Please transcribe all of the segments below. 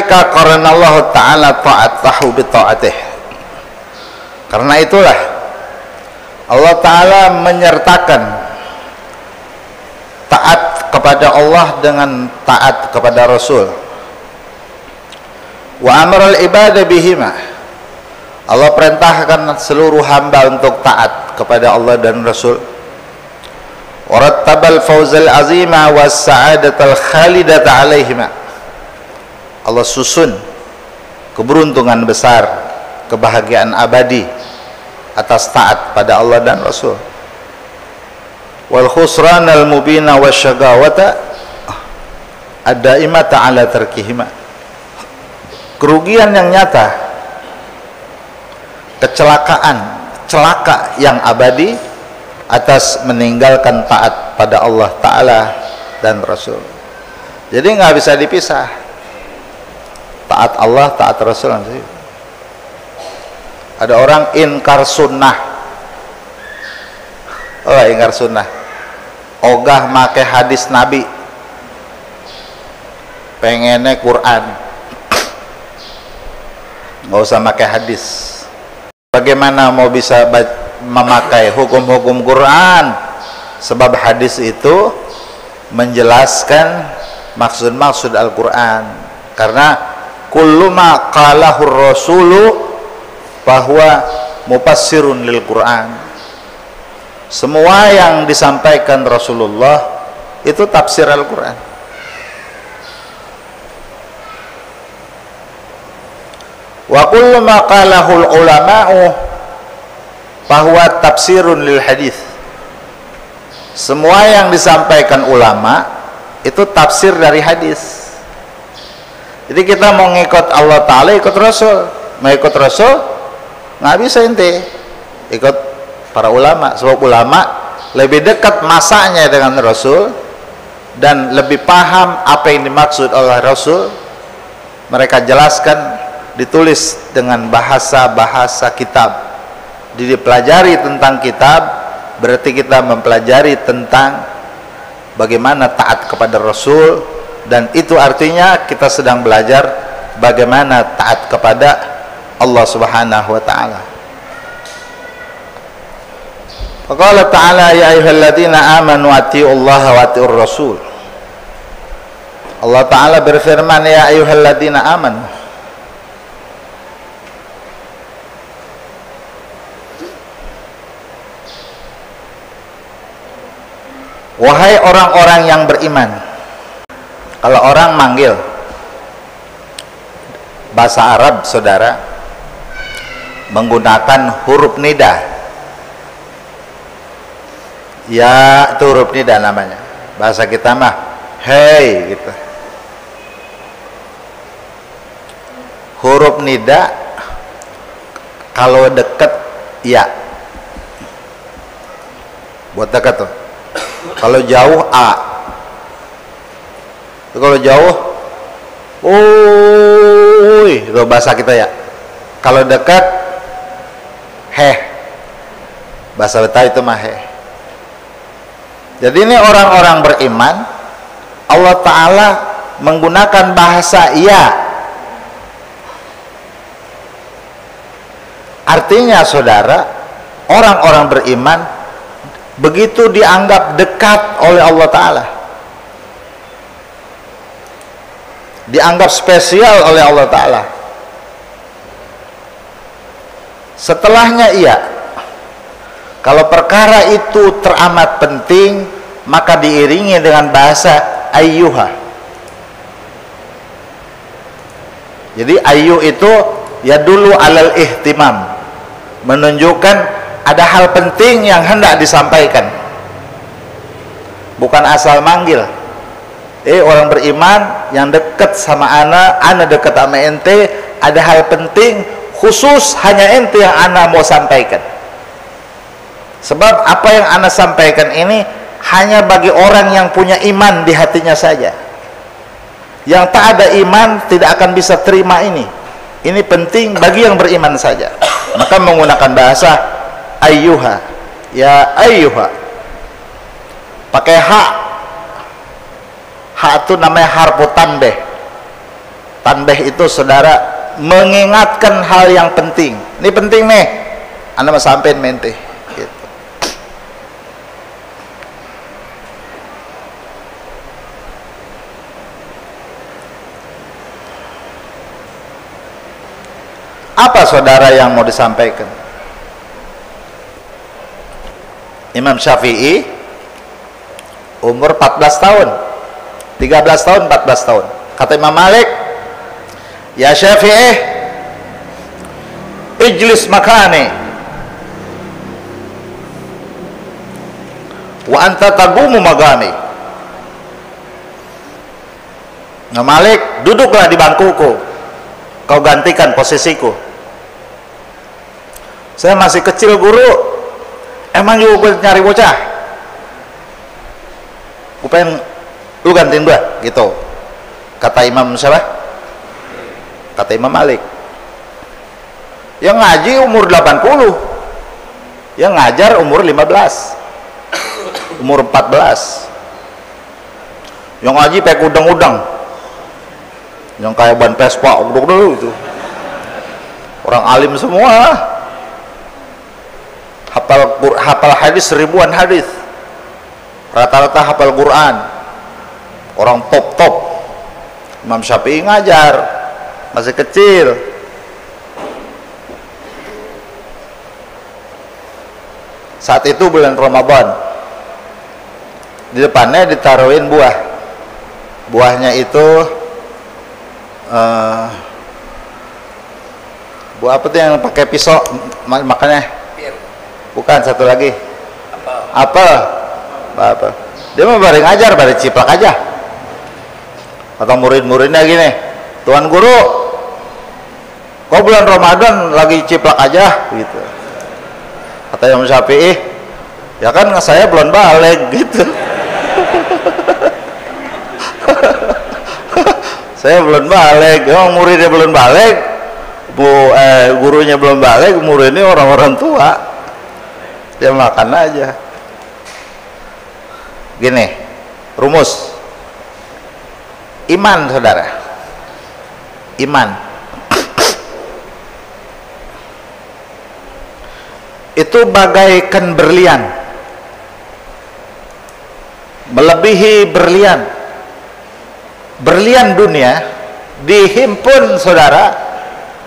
Walidzalika qaranallahu ta'ala ta'atahu bi ta'atih. Karena itulah Allah Ta'ala menyertakan taat kepada Allah dengan taat kepada Rasul. Wa amaral ibadah bihima. Allah perintahkan seluruh hamba untuk taat kepada Allah dan Rasul. Warattabal fawzal azima was sa'adatal khalidata alaihima. Allah susun keberuntungan besar, kebahagiaan abadi atas taat pada Allah dan Rasul. Wal khusranal mubina wasyagawata ad-daimata ala tarkihima. Kerugian yang nyata, kecelakaan, celaka yang abadi atas meninggalkan taat pada Allah Ta'ala dan Rasul. Jadi nggak bisa dipisah taat Allah, taat Rasul. Ada orang inkar sunnah. Oh, inkar sunnah, ogah make hadis Nabi, pengennya Quran, nggak usah pakai hadis. Bagaimana mau bisa memakai hukum-hukum Quran? Sebab hadis itu menjelaskan maksud-maksud Al-Quran. Karena kullu ma qalahur rasulu bahwa mufassirun lil Quran. Semua yang disampaikan Rasulullah itu tafsir Al-Quran. Wa kullu ma qalahul ulama'u bahwa tafsirun lil hadis. Semua yang disampaikan ulama itu tafsir dari hadis. Jadi kita mau ngikut Allah Ta'ala, ikut Rasul. Mau ikut Rasul nggak bisa ente ikut para ulama, sebab ulama lebih dekat masanya dengan Rasul dan lebih paham apa yang dimaksud oleh Rasul. Mereka jelaskan, ditulis dengan bahasa-bahasa kitab. Dipelajari tentang kitab berarti kita mempelajari tentang bagaimana taat kepada Rasul, dan itu artinya kita sedang belajar bagaimana taat kepada Allah Subhanahu wa Ta'ala. Qala ta'ala ya ayyuhalladzina amanu atiullaha wa atiur rasul. Allah Ta'ala berfirman ya ayyuhalladzina amanu, wahai orang-orang yang beriman. Kalau orang manggil bahasa Arab, saudara, menggunakan huruf nida. Ya, itu huruf nida namanya. Bahasa kita mah hey gitu. Huruf nida kalau deket ya, buat dekat tuh. Kalau jauh a. Kalau jauh itu bahasa kita ya. Kalau dekat heh. Bahasa Betawi itu mah heh. Jadi ini orang-orang beriman, Allah Ta'ala menggunakan bahasa iya. Artinya saudara, orang-orang beriman begitu dianggap dekat oleh Allah Ta'ala, dianggap spesial oleh Allah Ta'ala. Setelahnya iya, kalau perkara itu teramat penting maka diiringi dengan bahasa ayyuha. Jadi ayyu itu ya dulu alal ihtimam, menunjukkan ada hal penting yang hendak disampaikan, bukan asal manggil. Orang beriman yang dekat sama ana dekat sama ente, ada hal penting khusus hanya ente yang ana mau sampaikan. Sebab apa yang ana sampaikan ini hanya bagi orang yang punya iman di hatinya saja. Yang tak ada iman tidak akan bisa terima ini. Ini penting bagi yang beriman saja. Maka menggunakan bahasa ayyuha, ya ayyuha, pakai ha. Ha itu namanya harfu tanbih. Tanbih itu saudara mengingatkan hal yang penting. Ini penting nih, anda mau sampein mente gitu. Apa saudara yang mau disampaikan? Imam Syafi'i umur 14 tahun, 13 tahun, 14 tahun. Kata Imam Malik, ya Syafi'i, ijlis makani wa anta tagumu magami. Imam Malik, duduklah di bangkuku, kau gantikan posisiku. Saya masih kecil guru, emang juga nyari bocah, gue pengen lu gantiin gua gitu. Kata Imam siapa? Kata Imam Malik. Yang ngaji umur 80, yang ngajar umur 15, umur 14. Yang ngaji pakai udang-udang, yang kayak ban Vespa, udang-udang itu. Orang alim semua, hafal hadis ribuan hadis, rata-rata hafal Quran, orang top. Imam Syafi'i ngajar masih kecil. Saat itu bulan Ramadan, di depannya ditaruhin buahnya itu buah apa tuh yang pakai pisau makannya? Bukan, satu lagi apel. Dia mau bareng ngajar, bareng ciplak aja. Atau murid-muridnya gini, Tuan Guru, kok bulan Ramadan lagi ciplak aja gitu. Kata Imam Syafi'i, ya kan saya belum balik gitu. Saya belum balik, muridnya belum balik, gurunya belum balik, muridnya orang-orang tua. Dia makan aja. Gini, rumus iman saudara, iman itu bagaikan berlian, melebihi berlian dunia, dihimpun saudara,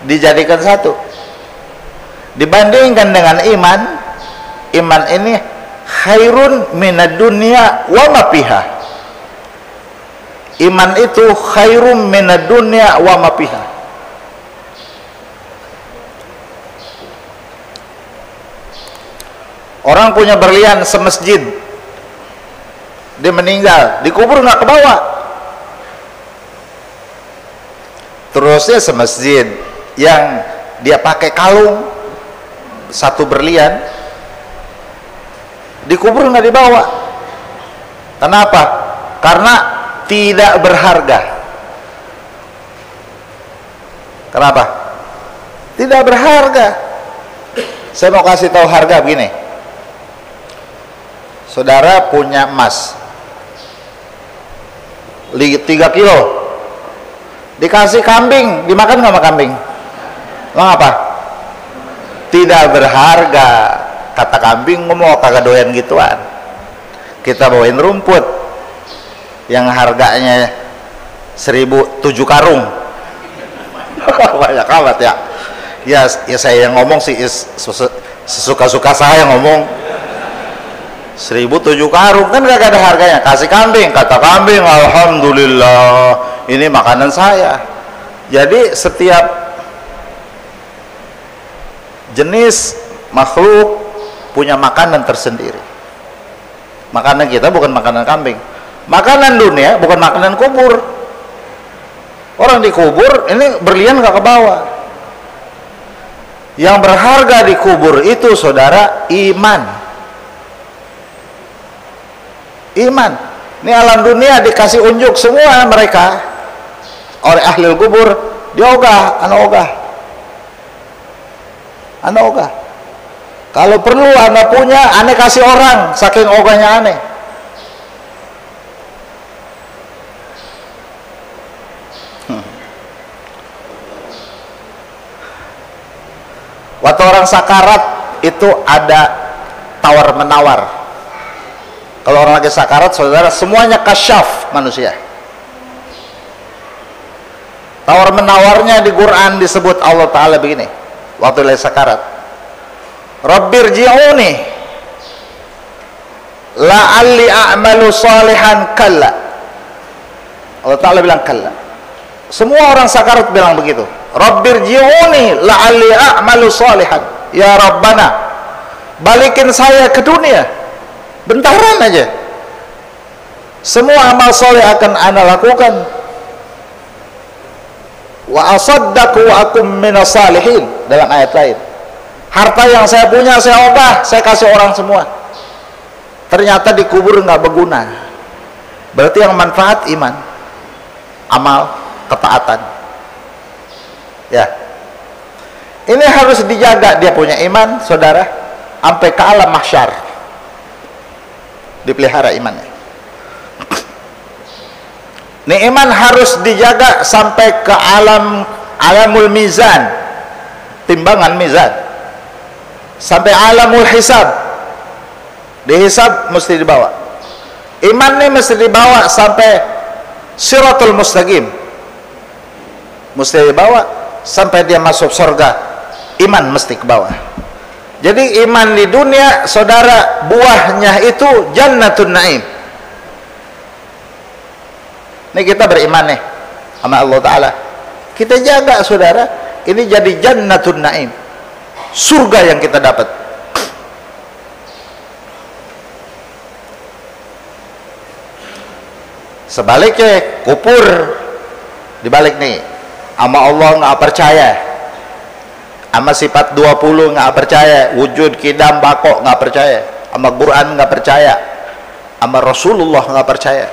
dijadikan satu. Dibandingkan dengan iman ini khairun minad dunya wa ma fiha. Iman itu khairum minad dunya wa ma fiha. Orang punya berlian semasjid, dia meninggal, dikubur nggak ke bawah. Terusnya semasjid yang dia pakai kalung satu berlian, dikubur nggak dibawa. Kenapa? Karena tidak berharga. Kenapa? Tidak berharga. Saya mau kasih tahu harga begini. Saudara punya emas 3 kilo, dikasih kambing, dimakan nggak sama kambing? Emang apa? Tidak berharga. Kata kambing, ngomong kagak doyan gituan. Kita bawain rumput yang harganya 1.007 karung. Banyak amat ya. Ya saya yang ngomong sih, sesuka-suka saya ngomong. 1.007 karung kan gak ada harganya. Kasih kambing, kata kambing, alhamdulillah ini makanan saya. Jadi setiap jenis makhluk punya makanan tersendiri. Makanan kita bukan makanan kambing. Makanan dunia bukan makanan kubur. Orang dikubur, ini berlian gak ke bawah. Yang berharga dikubur itu saudara iman. Iman. Ini alam dunia dikasih unjuk semua mereka oleh ahli kubur, dia anak ogah. Kalau perlu anda punya, anda kasih orang, saking ogahnya aneh. Waktu orang sakarat itu ada tawar menawar. Kalau orang lagi sakarat, saudara, semuanya kasyaf manusia. Tawar menawarnya di Quran disebut Allah Ta'ala begini waktu lagi sakarat, Rabbirji'uni la'alli a'malu salihan. Kalla. Allah Ta'ala bilang kalla. Semua orang sakarat bilang begitu, Rabbirji'uni la'alli a'malu salihan. Ya Rabbana, balikin saya ke dunia bentaran aja, semua amal soleh akan ana lakukan. Wa asaddaqu wa akum minas salihin. Dalam ayat lain, harta yang saya punya saya obah, saya kasih orang semua. Ternyata dikubur nggak berguna. Berarti yang manfaat iman, amal, ketaatan. Ya, ini harus dijaga dia punya iman, saudara, sampai ke alam mahsyar dipelihara imannya. Ini iman harus dijaga sampai ke alamul mizan, timbangan mizan, sampai alamul hisab. Dihisab mesti dibawa. Iman ini mesti dibawa sampai siratul mustaqim, mesti dibawa sampai dia masuk surga. Iman mesti ke bawah. Jadi iman di dunia, saudara, buahnya itu jannatun naim. Ini kita beriman nih sama Allah Ta'ala, kita jaga, saudara, ini jadi jannatun naim, surga yang kita dapat. Sebaliknya kufur, dibalik nih, sama Allah nggak percaya, sama sifat 20 nggak percaya, wujud kidam bako nggak percaya, sama Quran nggak percaya, sama Rasulullah nggak percaya,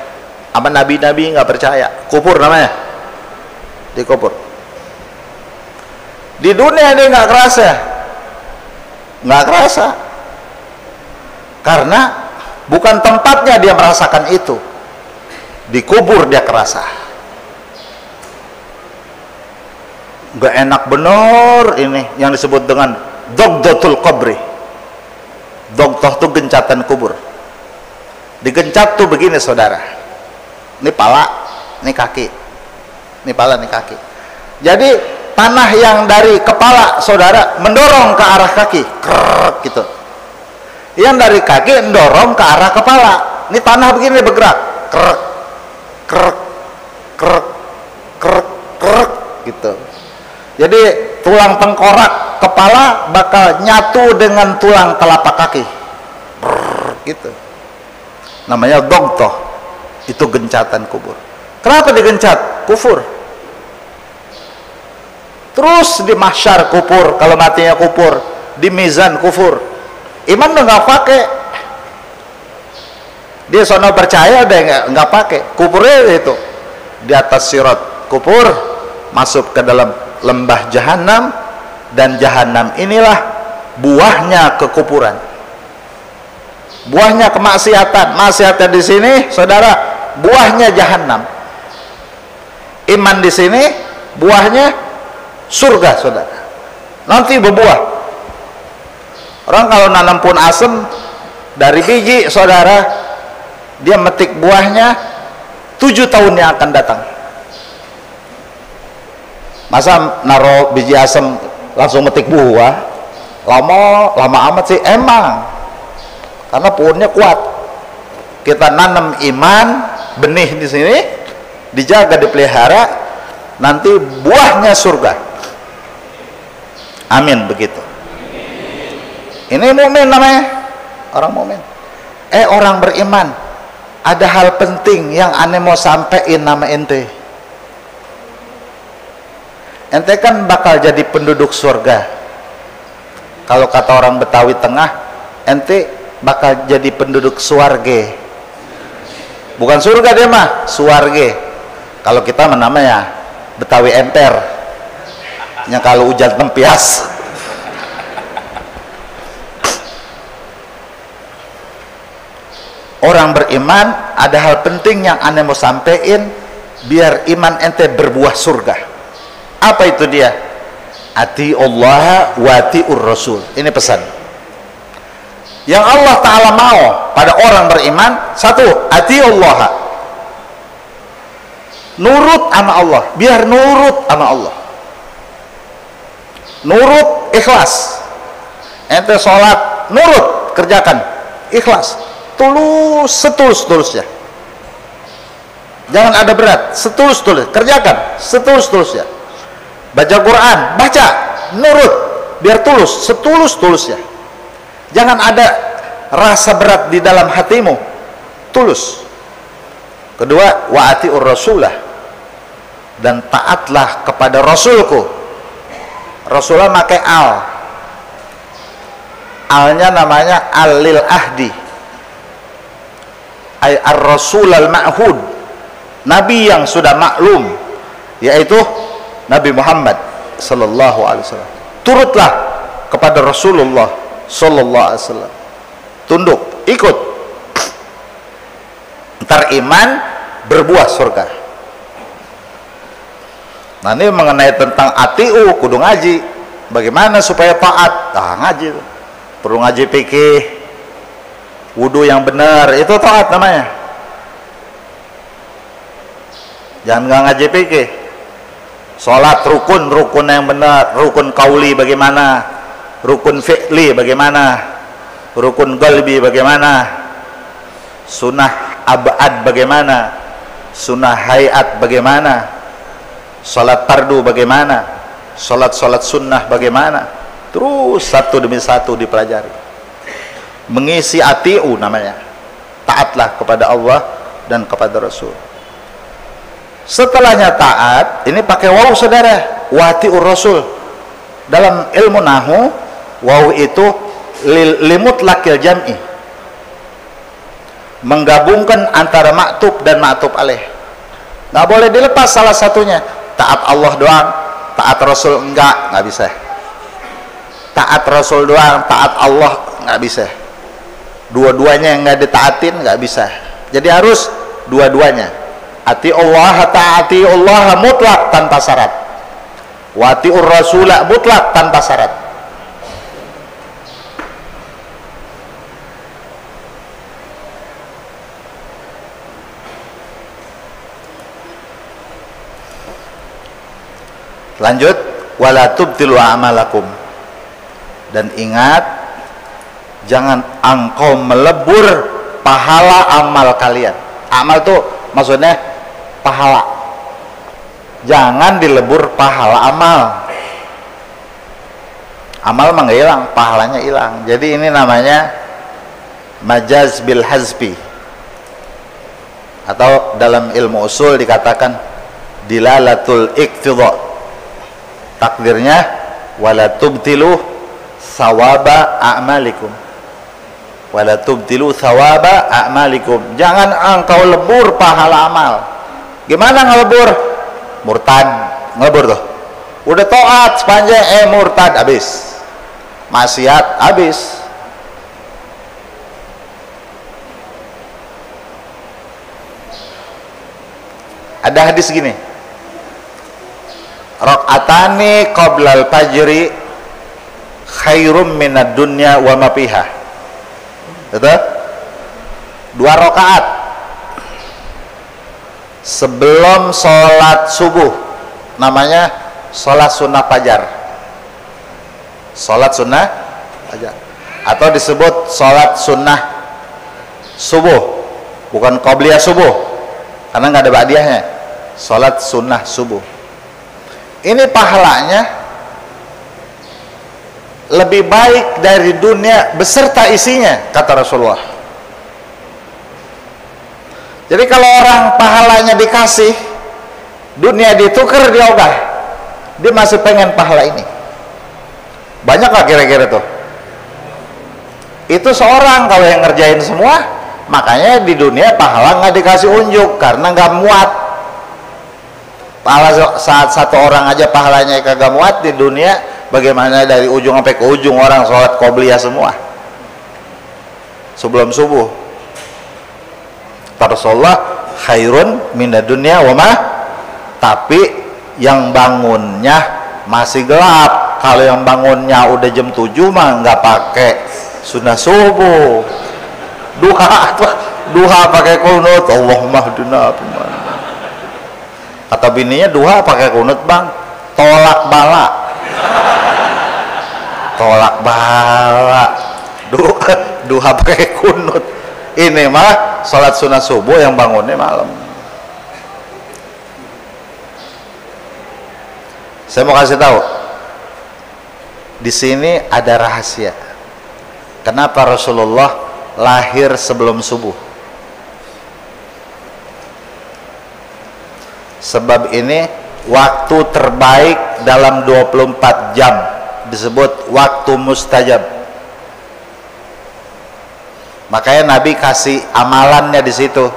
sama nabi-nabi nggak percaya, kufur namanya, dikufur. Di dunia dia nggak kerasa, karena bukan tempatnya dia merasakan itu. Dikubur dia kerasa, nggak enak bener. Ini yang disebut dengan dogdotul qabri. Dogdoh itu gencatan kubur. Digencat tuh begini, saudara, ini pala, ini kaki, ini pala, ini kaki. Jadi tanah yang dari kepala, saudara, mendorong ke arah kaki, krek gitu. Yang dari kaki mendorong ke arah kepala. Ini tanah begini bergerak, krek, krek, krek, krek, krek gitu. Jadi tulang tengkorak kepala bakal nyatu dengan tulang telapak kaki, brrr, gitu. Namanya dogtoh. Itu gencatan kubur. Kenapa digencat? Kufur. Terus di mahsyar kufur, kalau matinya kufur, di mizan kufur. Iman udah nggak pakai. Dia sono percaya udah nggak pakai. Kufurnya itu di atas sirat kufur, masuk ke dalam lembah jahanam, dan jahanam inilah buahnya kekufuran, buahnya kemaksiatan. Maksiatan di sini, saudara, buahnya jahanam. Iman di sini, buahnya surga, saudara. Nanti berbuah. Orang kalau nanam pohon asem dari biji, saudara, dia metik buahnya 7 tahun yang akan datang. Masa naro biji asem langsung metik buah? Lama amat sih. Emang karena pohonnya kuat. Kita nanam iman, benih di sini, dijaga, dipelihara, nanti buahnya surga. Amin, begitu. Ini mukmin namanya, orang mukmin. Orang beriman, ada hal penting yang aneh mau sampein nama ente. Ente kan bakal jadi penduduk surga. Kalau kata orang Betawi Tengah, ente bakal jadi penduduk suarge. Bukan surga dia mah, suarge. Kalau kita namanya Betawi emper, yang kalau hujan tempias. Orang beriman, ada hal penting yang aneh mau sampein biar iman ente berbuah surga. Apa itu dia? ati Allah wa atiur rasul. Ini pesan yang Allah Ta'ala mau pada orang beriman. Satu, ati Allah, nurut sama Allah, biar nurut sama Allah, nurut ikhlas. Ente sholat nurut, kerjakan ikhlas, tulus, setulus-tulusnya, jangan ada berat, setulus-tulus, kerjakan setulus-tulusnya. Baca Quran, baca nurut, biar tulus, setulus-tulusnya, jangan ada rasa berat di dalam hatimu, tulus. Kedua, wa atiur rasulah, dan taatlah kepada rasulku. Rasulullah pakai alnya namanya al-lil ahdi, ay ar-rasul al-ma'hud, nabi yang sudah maklum, yaitu Nabi Muhammad sallallahu alaihi wasallam. Turutlah kepada Rasulullah sallallahu alaihi wasallam, tunduk, ikut, ntar iman berbuah surga. Nah, ini mengenai tentang atiu, kudu ngaji. Bagaimana supaya taat? Nah, ngaji, perlu ngaji fikih, wudu yang benar, itu taat namanya. Jangan nggak ngaji fikih. Sholat rukun yang benar, rukun kauli bagaimana, rukun fi'li bagaimana, rukun qalbi bagaimana, sunnah abad bagaimana, sunnah hayat bagaimana, sholat fardu bagaimana, sholat sunnah bagaimana. Terus satu demi satu dipelajari. Mengisi atiu namanya, taatlah kepada Allah dan kepada Rasul. Setelahnya taat, ini pakai waw saudara, watiur rasul. Dalam ilmu nahu, waw itu limutlaqil jam'i, menggabungkan antara maktub dan maktub alaih. Nggak boleh dilepas salah satunya. Taat Allah doang, taat Rasul enggak bisa. Taat Rasul doang, taat Allah nggak bisa. Dua-duanya yang nggak ditaatin nggak bisa. Jadi harus dua-duanya. Ati Allah, taati Allah mutlak tanpa syarat, wa atiur rasulah mutlak tanpa syarat. Lanjut, wala tubtilu a'malakum, dan ingat, jangan engkau melebur pahala amal kalian. Amal itu maksudnya pahala, jangan dilebur pahala amal. Amal mah nggak hilang, pahalanya hilang. Jadi ini namanya majaz bil hazbi, atau dalam ilmu usul dikatakan dilalatul iqtidha. Takdirnya wala tubtilu thawaba a'malikum, wala tubtilu thawaba a'malikum, jangan engkau lebur pahala amal. Gimana ngelebur? Murtad, ngelebur tuh. Udah taat sepanjang murtad habis. Maksiat habis. Ada hadis gini. Raq'atani qablal fajri khairum minad dunya wa ma fiha. Betul? 2 rakaat sebelum sholat subuh, namanya sholat sunnah fajar. Sholat sunnah fajar, atau disebut sholat sunnah subuh, bukan qobliyah subuh karena nggak ada ba'diyahnya. Sholat sunnah subuh ini pahalanya lebih baik dari dunia beserta isinya, kata Rasulullah. Jadi kalau orang pahalanya dikasih, dunia ditukar, dia ogah, dia masih pengen pahala ini. Banyak lah kira-kira tuh. Itu seorang kalau yang ngerjain semua, makanya di dunia pahala nggak dikasih unjuk karena nggak muat. Pahala saat satu orang aja pahalanya kagak muat, di dunia bagaimana dari ujung sampai ke ujung orang sholat qobliyah semua sebelum subuh. Rasulullah khairun minad dunya wa ma, tapi yang bangunnya masih gelap, Kalau yang bangunnya udah jam 7 mah nggak pakai sunnah subuh. Duha pakai kunut, Allahumma hdina. Kata bininya duha pakai kunut bang, tolak bala. Tolak bala. Duha pakai kunut. Ini mah sholat sunnah subuh yang bangunnya malam. Saya mau kasih tahu, di sini ada rahasia. Kenapa Rasulullah lahir sebelum subuh? Sebab ini waktu terbaik dalam 24 jam, disebut waktu mustajab. Makanya Nabi kasih amalannya di situ.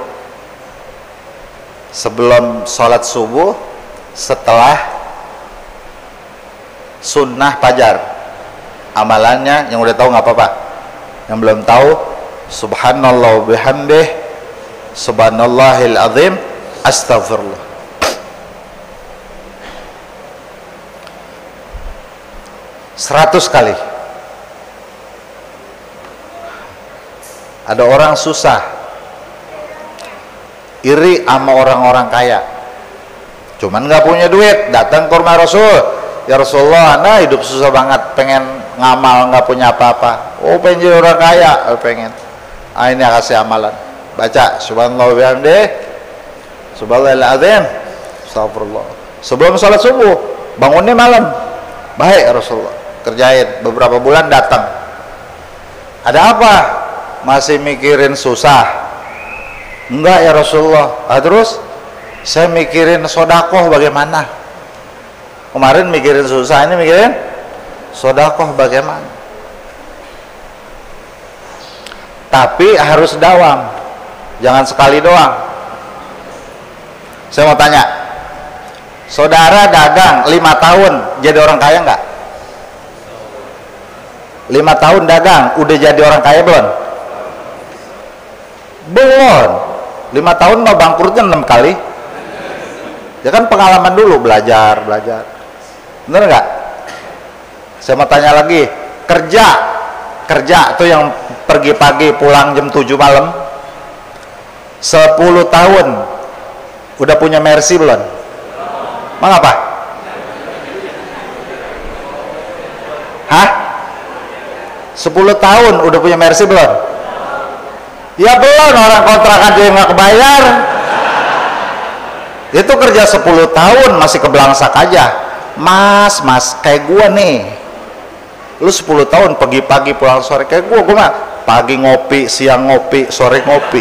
Sebelum sholat subuh, setelah sunnah fajar. Amalannya yang udah tahu nggak apa-apa, yang belum tahu subhanallah bihamdih subhanallahil azim astagfirullah. Seratus kali. Ada orang susah, iri sama orang-orang kaya, cuman nggak punya duit, datang ke rumah Rasul. Ya Rasulullah, nah hidup susah banget, pengen ngamal nggak punya apa-apa. Oh pengen jadi orang kaya, pengen. Ini kasih amalan. Baca subhanallah bihamdih subhanallahil azim astagfirullah. Sebelum sholat subuh, bangunnya malam. Baik Rasulullah, kerjain. Beberapa bulan datang. Ada apa? Masih mikirin susah? Enggak ya Rasulullah. Terus saya mikirin sodakoh bagaimana? Kemarin mikirin susah, ini mikirin sodakoh bagaimana? Tapi harus dawam, jangan sekali doang. Saya mau tanya, saudara dagang 5 tahun jadi orang kaya nggak? 5 tahun dagang udah jadi orang kaya belum? Belum. 5 tahun mah bangkrutnya 6 kali. Ya kan pengalaman dulu, belajar. Bener nggak? Saya mau tanya lagi, kerja tuh yang pergi pagi pulang jam 7 malam, 10 tahun udah punya Mercy belum? Mengapa? Hah? 10 tahun udah punya Mercy belum? Ya belum, orang kontrakan dia nggak kebayar. Itu kerja 10 tahun masih kebelangsak aja. Mas, kayak gua nih, lu 10 tahun pagi-pagi pulang sore, kayak gua mah pagi ngopi, siang ngopi, sore ngopi.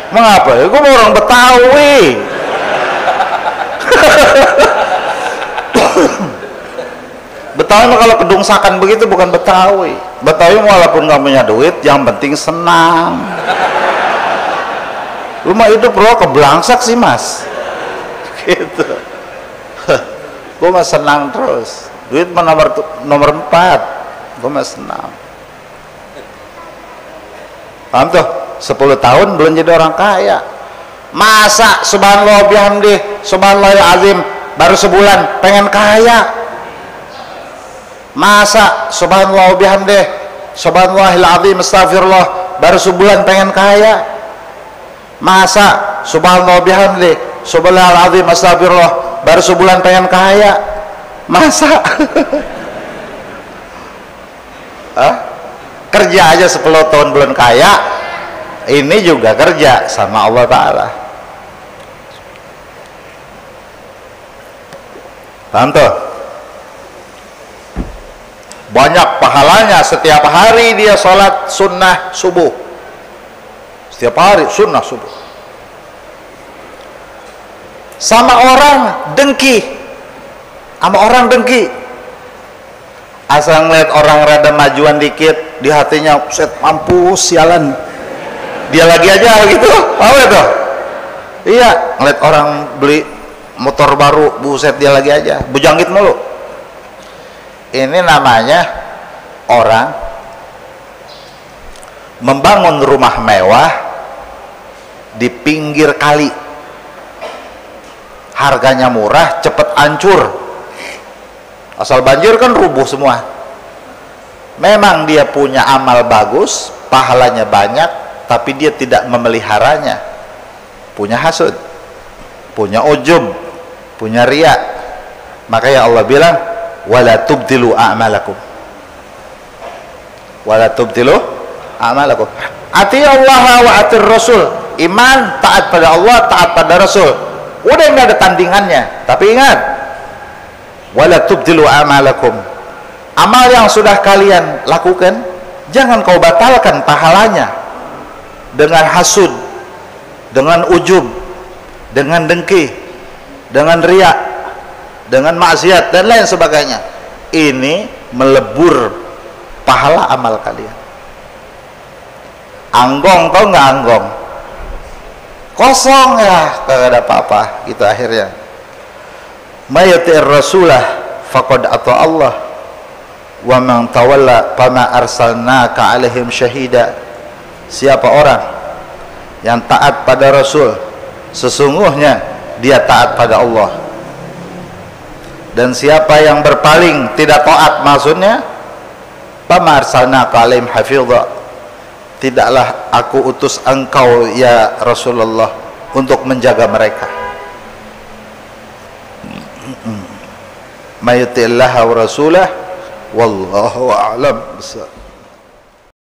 Mengapa? Ya gua mau orang Betawi. Betawi mah kalau kedungsakan begitu bukan Betawi. Betawi walaupun nggak punya duit, yang penting senang. Lu mah hidup bro kebelangsak sih mas. Gitu. Gue mah senang terus, duit mah nomor 4, gue mah senang. Paham tuh? 10 tahun belum jadi orang kaya. Masa subhanallah bihamdih subhanallahil azim baru sebulan pengen kaya? Masa subhanallah bihamdih subhanallahil azim astagfirullah baru sebulan pengen kaya? Masa subhanallah bihamdih subhanallahil azim astagfirullah baru sebulan pengen kaya? Masa? Kerja aja 10 tahun belum kaya, ini juga kerja sama Allah Ta'ala. Paham tuh? Banyak pahalanya, setiap hari dia sholat sunnah subuh, setiap hari sunnah subuh. Sama orang dengki, asal ngeliat orang rada majuan dikit, di hatinya set mampus sialan, dia lagi aja gitu. Apa itu? Iya, ngeliat orang beli motor baru, buset dia lagi aja, bujangit mulu. Ini namanya orang membangun rumah mewah di pinggir kali, harganya murah, cepet hancur. Asal banjir kan rubuh semua. Memang dia punya amal bagus, pahalanya banyak, tapi dia tidak memeliharanya. Punya hasud, punya ujub, punya riya. Makanya Allah bilang, wala tubtilu a'malakum. Wala tubtilu a'malakum. Ati Allah wa atir Rasul. Iman, taat pada Allah, taat pada Rasul. Udah nggak ada tandingannya. Tapi ingat, wala tubtilu a'malakum. Amal yang sudah kalian lakukan, jangan kau batalkan pahalanya dengan hasud, dengan ujub, dengan dengki, dengan riak, dengan maksiat dan lain sebagainya. Ini melebur pahala amal kalian. Anggong, tau nggak anggong? Kosong ya, kagak ada apa-apa gitu akhirnya. Mayati'ir rasulah faqad ata Allah wa man tawalla fama arsalnaka alaihim syahida. Siapa orang yang taat pada Rasul, sesungguhnya dia taat pada Allah. Dan siapa yang berpaling, tidak taat, maksudnya fama arsalnaka alaihim hafidha, tidaklah aku utus engkau ya Rasulullah untuk menjaga mereka. Mayutillaha wa rasulah wallahu a'lam.